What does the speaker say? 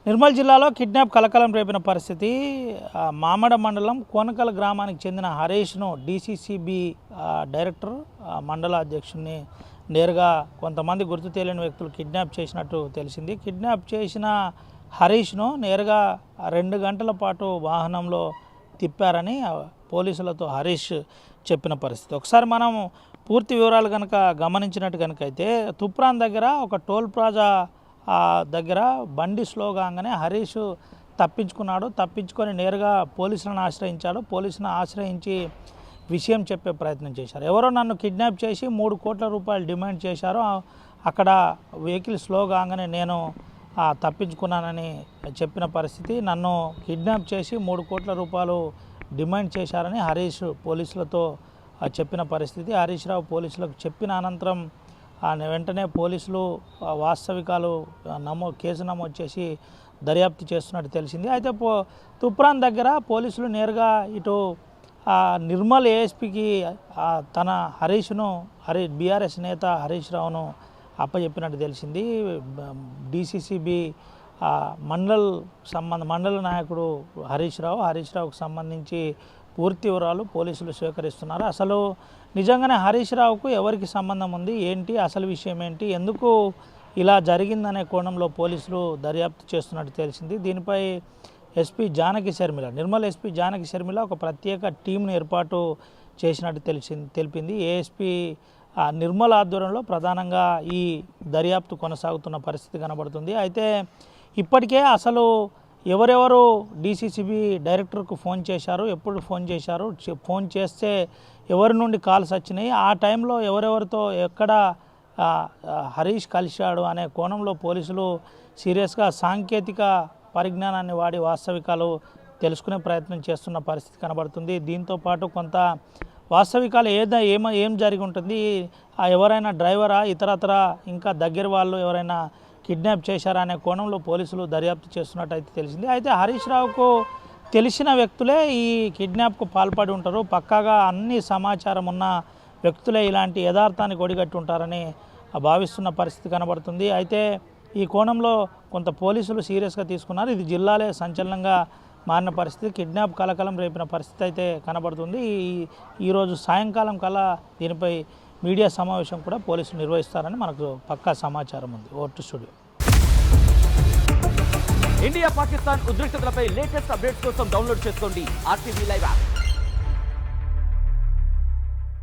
నిర్మల్ జిల్లాలో కిడ్నాప్ కలకలం రేపిన పరిస్థితి. మామడ మండలం కోనకల్ గ్రామానికి చెందిన హరీష్ను డీసీసీబీ డైరెక్టర్ మండల అధ్యక్షుడిని నేరుగా కొంతమంది గుర్తు తెలియని వ్యక్తులు కిడ్నాప్ చేసినట్టు తెలిసింది. కిడ్నాప్ చేసిన హరీష్ను నేరుగా 2 గంటల పాటు వాహనంలో తిప్పారని పోలీసులతో హరీష్ చెప్పిన పరిస్థితి. ఒకసారి మనం పూర్తి వివరాలు కనుక గమనించినట్టు కనుకైతే తుప్రాన్ దగ్గర ఒక టోల్ ప్లాజా దగ్గర బండి స్లో కాగానే హరీష్ తప్పించుకొని నేరుగా పోలీసులను ఆశ్రయించాడు. పోలీసులను ఆశ్రయించి విషయం చెప్పే ప్రయత్నం చేశారు. ఎవరో నన్ను కిడ్నాప్ చేసి 3 కోట్ల రూపాయలు డిమాండ్ చేశారు, అక్కడ వెహికల్ స్లో కాగానే నేను తప్పించుకున్నానని చెప్పిన పరిస్థితి. నన్ను కిడ్నాప్ చేసి 3 కోట్ల రూపాయలు డిమాండ్ చేశారని హరీష్ పోలీసులతో చెప్పిన పరిస్థితి. హరీష్ రావు పోలీసులకు చెప్పిన అనంతరం వెంటనే పోలీసులు వాస్తవికాలు కేసు నమోదు చేసి దర్యాప్తు చేస్తున్నట్టు తెలిసింది. అయితే తుప్రాన్ దగ్గర పోలీసులు నేరుగా ఇటు నిర్మల్ ఏఎస్పీకి తన బీఆర్ఎస్ నేత హరీష్ రావును అప్పచెప్పినట్టు తెలిసింది. డీసీసీబీ మండల నాయకుడు హరీష్ రావుకు సంబంధించి పూర్తి వివరాలు పోలీసులు స్వీకరిస్తున్నారు. అసలు నిజంగానే హరీష్ రావుకు ఎవరికి సంబంధం ఉంది, ఏంటి అసలు విషయం ఏంటి, ఎందుకు ఇలా జరిగిందనే కోణంలో పోలీసులు దర్యాప్తు చేస్తున్నట్టు తెలిసింది. దీనిపై ఎస్పీ జానకి శర్మిల, నిర్మల్ ఎస్పీ జానకి శర్మిల ఒక ప్రత్యేక టీంను ఏర్పాటు చేసినట్టు తెలిపింది. ఏఎస్పీ నిర్మల్ ఆధ్వర్యంలో ప్రధానంగా ఈ దర్యాప్తు కొనసాగుతున్న పరిస్థితి కనబడుతుంది. అయితే ఇప్పటికే అసలు ఎవరెవరు డీసీసీబీ డైరెక్టర్కు ఫోన్ చేశారు, ఎప్పుడు ఫోన్ చేశారు, ఫోన్ చేస్తే ఎవరి నుండి కాల్స్ వచ్చినాయి, ఆ టైంలో ఎవరెవరితో ఎక్కడ హరీష్ కలిశాడు అనే కోణంలో పోలీసులు సీరియస్గా సాంకేతిక పరిజ్ఞానాన్ని వాడి వాస్తవికాలు తెలుసుకునే ప్రయత్నం చేస్తున్న పరిస్థితి కనబడుతుంది. దీంతోపాటు కొంత వాస్తవికాలు ఏం జరిగి ఉంటుంది, ఎవరైనా డ్రైవరా ఇతరత్ర ఇంకా దగ్గర వాళ్ళు ఎవరైనా కిడ్నాప్ చేశారా అనే కోణంలో పోలీసులు దర్యాప్తు చేస్తున్నట్టయితే తెలిసింది. అయితే హరీష్ రావుకు తెలిసిన వ్యక్తులే ఈ కిడ్నాప్కు పాల్పడి ఉంటారు, పక్కాగా అన్ని సమాచారం ఉన్న వ్యక్తులే ఇలాంటి యథార్థానికి ఒడిగట్టి ఉంటారని భావిస్తున్న పరిస్థితి కనబడుతుంది. అయితే ఈ కోణంలో కొంత పోలీసులు సీరియస్గా తీసుకున్నారు. ఇది జిల్లాలే సంచలనంగా మారిన పరిస్థితి, కిడ్నాప్ కలకలం రేపిన పరిస్థితి అయితే కనబడుతుంది. ఈరోజు సాయంకాలం కల్లా దీనిపై మీడియా సమావేశం కూడా పోలీసులు నిర్వహిస్తారని మనకు పక్కా సమాచారం ఉంది. ఓటు స్టూడియో. ఇండియా పాకిస్తాన్ ఉద్రిక్తతలపై లేటెస్ట్ అప్డేట్స్ కోసం డౌన్లోడ్ చేసుకోండి RTV లైవ్ యాప్.